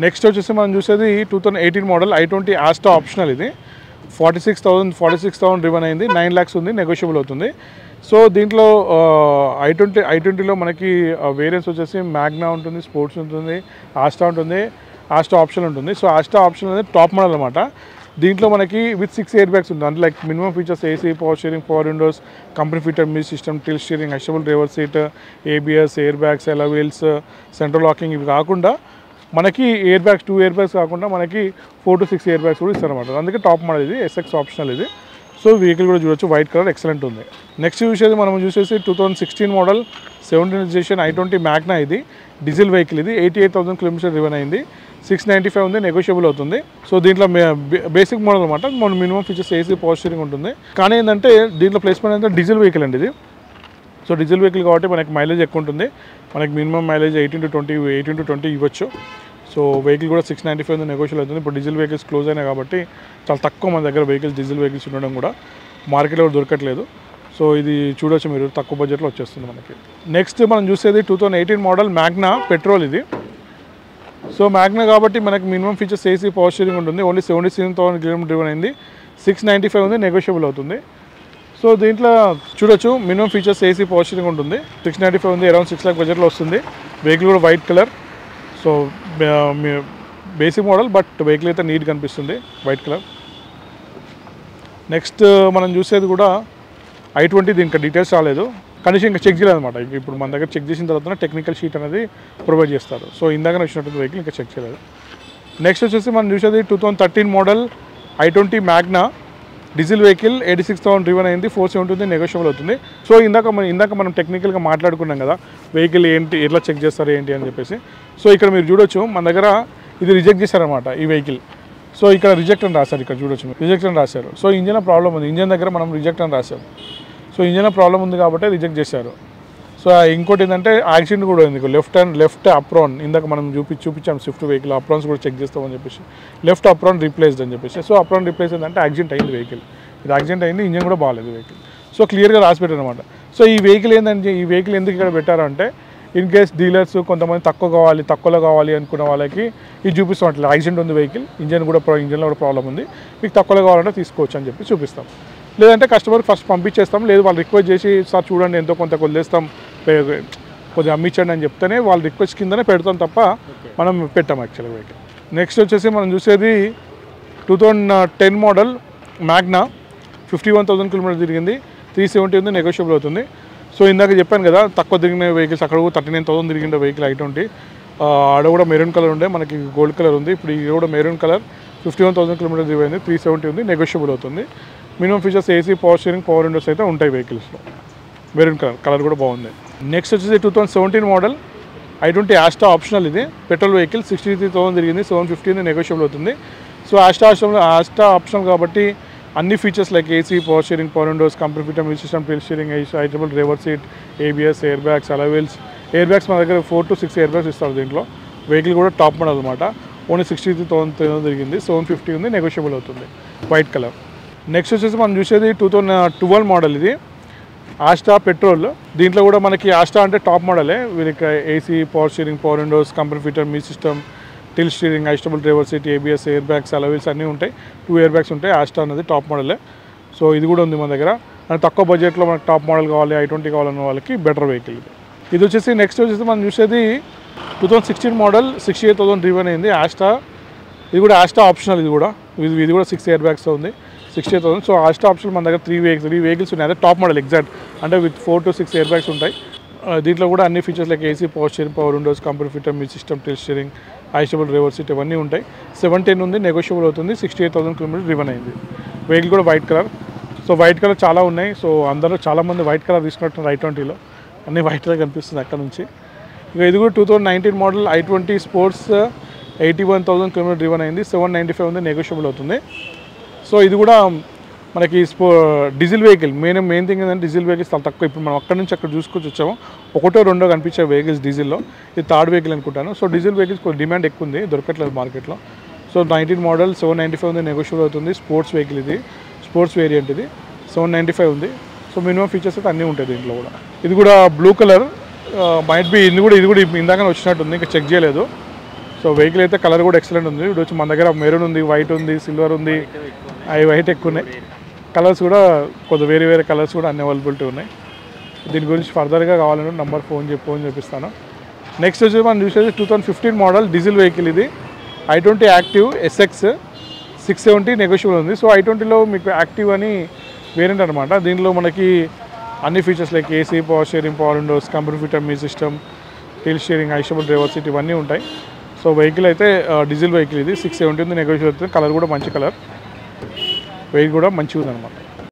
Next వచ్చేసి మనం చూసేది 2018 మోడల్ i20 ఆస్టా ఆప్షనల్. ఇది 46,000 రివన్ అయింది, 9 lakhs ఉంది, నెగోషియబుల్ అవుతుంది. సో దీంట్లో i20లో మనకి వేరియంట్స్ వచ్చేసి మ్యాగ్నా ఉంటుంది, స్పోర్ట్స్ ఉంటుంది, ఆస్టా ఉంటుంది, ఆస్టా ఆప్షన్ ఉంటుంది. సో ఆస్టా ఆప్షన్ అనేది టాప్ మోడల్ అనమాట. దీంట్లో మనకి విత్ 6 ఎయిర్ బ్యాగ్స్ ఉంటుంది. అంటే like minimum features AC, power steering, power Windows, company fitter music system, till steering, adjustable driver seat, ABS, air bags, అలా wheels, central locking. ఇవి కాకుండా మనకి ఎయిర్ బ్యాగ్స్ 2 ఎయిర్ బ్యాగ్స్ కాకుండా మనకి 4 to 6 ఎయిర్ బ్యాగ్స్ కూడా ఇస్తారన్నమాట. అందుకే టాప్ మోడల్ ఇది, SX optional ఇది. సో వెహికల్ కూడా చూడొచ్చు, వైట్ కలర్ ఎక్సలెంట్ ఉంది. నెక్స్ట్ చూసేది మనం చూసేసి 2016 model 17th registration i20 Magna. ఇది డీజిల్ వెహికల్. ఇది 88,000 కిలోమీటర్స్ రివన్ అయింది, 695 ఉంది, నెగోషియబుల్ అవుతుంది. సో దీంట్లో బేసిక్ మోడల్ అనమాట. మన minimum features AC, power steering ఉంటుంది. కానీ ఏంటంటే దీంట్లో ప్లేస్మెంట్ అంటే డీజిల్ వెహికల్ అండి ఇది. సో డీజిల్ వెహికల్ కాబట్టి మనకి మైలేజ్ ఎక్కువ ఉంటుంది. మనకి మినిమం మైలేజ్ 18 to 20 ఇవ్వచ్చు. సో వెహికల్ కూడా 695 ఉంది, నెగోషియబుల్ అవుతుంది. ఇప్పుడు డీజిల్ వెహికల్స్ క్లోజ్ అయినాయి కాబట్టి చాలా తక్కువ మన దగ్గర వెహికల్స్, డీజిల్ వెహికల్స్ ఉండడం కూడా మార్కెట్లో కూడా దొరకట్లేదు. సో ఇది చూడొచ్చు మీరు, తక్కువ బడ్జెట్లో వచ్చేస్తుంది మనకి. నెక్స్ట్ మనం చూసేది 2018 మోడల్ మ్యాగ్నా పెట్రోల్. ఇది సో మ్యాగ్నా కాబట్టి మనకి minimum features AC, power steering ఉంటుంది. ఓన్లీ 77,000 కిలోమీటర్ డ్రివన్ అయింది, 695 ఉంది, నెగోషియబుల్ అవుతుంది. సో దీంట్లో చూడొచ్చు minimum features AC, power steering ఉంటుంది, 695 ఉంది, అరౌండ్ 6 lakh బడ్జెట్లో వస్తుంది. వెహికల్ కూడా white colour. So basic model, but vehicle అయితే నీట్గా కనిపిస్తుంది, వైట్ కలర్. నెక్స్ట్ మనం చూసేది కూడా i20. దీనికి డీటెయిల్స్ రాలేదు, కనీసం ఇంకా చెక్ చేయలేదు అనమాట. ఇప్పుడు మన దగ్గర చెక్ చేసిన తర్వాత టెక్నికల్ షీట్ అనేది ప్రొవైడ్ చేస్తారు. సో ఇందాకనే వచ్చినటువంటి వెహికల్ ఇంకా చెక్ చేయలేదు. నెక్స్ట్ వచ్చేసి మనం చూసేది 2013 model i20 Magna diesel vehicle, 86,000 రివన్ అయింది, 470 నెగోషియబుల్ అవుతుంది. సో ఇందాక మనం టెక్నికల్గా మాట్లాడుకున్నాం కదా, వెహికల్ ఏంటి, ఎట్లా చెక్ చేస్తారు ఏంటి అని చెప్పేసి. సో ఇక్కడ మీరు చూడొచ్చు మన దగ్గర ఇది రిజెక్ట్ చేశారనమాట ఈ వెహికల్. సో ఇక్కడ రిజెక్ట్ అని రాశారు, ఇక్కడ చూడొచ్చు మీరు, రిజెక్ట్ అని రాశారు. సో ఇంజన్ ప్రాబ్లం ఉంది, ఇంజన్ దగ్గర మనం రిజెక్ట్ అని రాశారు. సో ఇంజన్ ప్రాబ్లం ఉంది కాబట్టి రిజెక్ట్ చేశారు. సో ఇంకోటి ఏంటంటే యాక్సిడెంట్ కూడా ఉంది, లెఫ్ట్ అప్రాన్. ఇందాక మనం చూపించాం స్విఫ్ట్ వెహికల్, అప్రాన్స్ కూడా చెక్ చేస్తామని చెప్పేసి, లెఫ్ట్ అప్రాన్ రీప్లేస్డ్ అని చెప్పేసి. సో అప్రాన్ రీప్లేస్ ఏంటంటే యాక్సిడెంట్ అయింది వెహికల్, ఇది యాక్సిడెంట్ అయింది, ఇంజన్ కూడా బాగాలేదు వెహికల్. సో క్లియర్గా రాసి పెట్టారు అనమాట. సో ఈ వెహికల్ ఏంటంటే, ఈ వెహికల్ ఎందుకు ఇక్కడ పెట్టారంటే ఇన్ కేస్ డీలర్స్ కొంతమంది తక్కువలో కావాలి అనుకున్న వాళ్ళకి ఇది చూపిస్తాం. అట్లా యాక్సిడెంట్ ఉంది వెహికల్, ఇంజన్లో కూడా ప్రాబ్లం ఉంది, మీకు తక్కువలో కావాలంటే తీసుకోవచ్చు అని చెప్పి చూపిస్తాం. లేదంటే కస్టమర్కి ఫస్ట్ పంపించేస్తాం, లేదు వాళ్ళు రిక్వెస్ట్ చేసి సార్ చూడండి ఎంతో కొంత వదిలేస్తాం, కొద్దిగా అమ్మించండి అని చెప్తేనే వాళ్ళ రిక్వెస్ట్ కిందనే పెడతాం తప్ప మనం పెట్టాం యాక్చువల్గా వెహికల్. నెక్స్ట్ వచ్చేసి మనం చూసేది 2010 మోడల్ మ్యాగ్నా, 51,000 కిలోమీటర్స్ తిరిగింది, 370 ఉంది, నెగోషియబుల్ అవుతుంది. సో ఇందాక చెప్పాను కదా తక్కువ తిరిగిన వెహికల్స్, అక్కడ కూడా 39,000 తిరిగిన వెహికల్ i20. ఆడ కూడా మెరూన్ కలర్ ఉండే, మనకి గోల్డ్ కలర్ ఉంది. ఇప్పుడు ఇది కూడా మెరూన్ కలర్, 51,000 కిలోమీటర్స్ తిరిగింది, 370 ఉంది, నెగోషియబుల్ అవుతుంది. Minimum features AC, power steering, power Windows అయితే ఉంటాయి వెహికల్స్లో. మెరూన్ కలర్ కూడా బాగుంది. నెక్స్ట్ వచ్చేసి 2017 మోడల్ i20 ఆస్టా ఆప్షనల్. ఇది పెట్రోల్ వెహికల్, 63,000 తిరిగింది, 750 ఉంది, నెగోషియబుల్ అవుతుంది. సో ఆస్టా ఆప్షనల్ కాబట్టి అన్ని features like AC, power steering, power Windows, company fitter music system, till steering, adjustable driver seat, ABS, air bags, అలా వీల్స్. ఎయిర్ బ్యాగ్స్ మన దగ్గర 4 to 6 air bags ఇస్తారు దీంట్లో. వెహికల్ కూడా టాప్ మోడల్ అనమాట, only 63,000 తిరిగింది, 750 ఉంది, నెగోషియబుల్ అవుతుంది, వైట్ కలర్. నెక్స్ట్ వచ్చేసి మనం చూసేది 2012 మోడల్. ఇది ఆస్టా పెట్రోల్. దీంట్లో కూడా మనకి ఆస్టా అంటే టాప్ మోడలే, వీరికి AC, power steering, power Windows, company fitter music system, till steering, adjustable driver seat, ABS, air bags, అలా వీల్స్ అన్నీ ఉంటాయి. 2 ఎయిర్ బ్యాగ్స్ ఉంటాయి. ఆస్టా అనేది టాప్ మోడలే. సో ఇది కూడా ఉంది మన దగ్గర. అండ్ తక్కువ బడ్జెట్లో మనకు టాప్ మోడల్ కావాలి, i20 కావాలన్న వాళ్ళకి బెటర్ వెహికల్ ఇది వచ్చేసి. నెక్స్ట్ వచ్చేసి మనం చూసేది 2016 మోడల్, 68,000 రివన్ అయింది, ఆస్టా. ఇది కూడా ఆస్టా ఆప్షనల్. ఇది కూడా 6 ఎయిర్ బ్యాగ్స్ ఉంది, 68,000. సో ఆస్టా ఆప్షన్ మన దగ్గర 3 వెహికల్స్ ఉన్నాయి. అదే టాప్ మోడల్ ఎగ్జాక్ట్, అంటే విత్ 4 to 6 ఎయిర్ బ్యాగ్స్ ఉంటాయి. దీంట్లో కూడా అన్ని features like AC, power steering, power Windows, company fitter music system, till steering, adjustable driver seat ఇవన్నీ ఉంటాయి. 710 ఉంది, నెగోషియబుల్ అవుతుంది, 68,000 కిలోమీటర్స్ రివన్ అయింది. వెహికల్ కూడా white colour. So white colour చాలా ఉన్నాయి. సో అందరూ చాలామంది వైట్ కలర్ తీసుకుంటున్నారు i20లో, అన్నీ వైట్ కలర్ కనిపిస్తుంది అక్కడ నుంచి. ఇక ఇది కూడా 2019 మోడల్ i20 స్పోర్ట్స్, 81,000 కిలోమీటర్ రివన్ అయింది, 795 ఉంది, నెగోషియబుల్ అవుతుంది. సో ఇది కూడా మనకి డీజిల్ వెహికల్. మెయిన్ థింగ్ ఏంటంటే డీజిల్ వెహికల్స్ చాలా తక్కువ. ఇప్పుడు మనం అక్కడ నుంచి అక్కడ చూసుకొని వచ్చాము, 1-2 కనిపించే వెహికల్స్ డీజిల్లో. ఇది 3rd వెహికల్ అనుకుంటాను. సో డీజిల్ వెహికల్స్ కొంచెం డిమాండ్ ఎక్కువ ఉంది, దొరకట్లేదు మార్కెట్లో. సో 19 మోడల్, 795 ఉంది, నెగోషియబుల్ అవుతుంది. స్పోర్ట్స్ వెహికల్ ఇది, స్పోర్ట్స్ వేరియంట్ ఇది, 795 ఉంది. సో మినిమం ఫీచర్స్ అయితే అన్నీ ఉంటాయి దీంట్లో కూడా. ఇది కూడా బ్లూ కలర్ మైట్ బి, ఇది కూడా ఇందాకనే వచ్చినట్టుంది, ఇంకా చెక్ చేయలేదు. సో వెహికల్ అయితే కలర్ కూడా ఎక్సలెంట్ ఉంది. ఇప్పుడు వచ్చి మన దగ్గర మెరూన్ ఉంది, వైట్ ఉంది, సిల్వర్ ఉంది, అవి వైట్ ఎక్కువ ఉన్నాయి. కలర్స్ కూడా కొద్దిగా వేరే వేరే కలర్స్ కూడా అన్ని అవైలబిలిటీ ఉన్నాయి. దీని గురించి ఫర్దర్గా కావాలంటే నంబర్ ఫోన్ చూపిస్తాను. నెక్స్ట్ వచ్చి మనం చూసేది 2015 మోడల్ డీజిల్ వెహికల్. ఇది i20 యాక్టివ్ ఎస్ఎక్స్ 670 నెగోషియబుల్ ఉంది. సో i20లో మీకు యాక్టివ్ అని వేరియంట్ అనమాట. దీనిలో మనకి అన్ని features like AC, power steering, power windows, computer fitter మీ system, tilt steering, adjustable driver seat ఇవన్నీ ఉంటాయి. సో వెహికల్ అయితే డీజిల్ వెహికల్ ఇది 670 ఉంది, నెగోషియబుల్ అవుతుంది. కలర్ కూడా మంచి కలర్, వెయిట్ కూడా మంచిగా ఉంది అనమాట.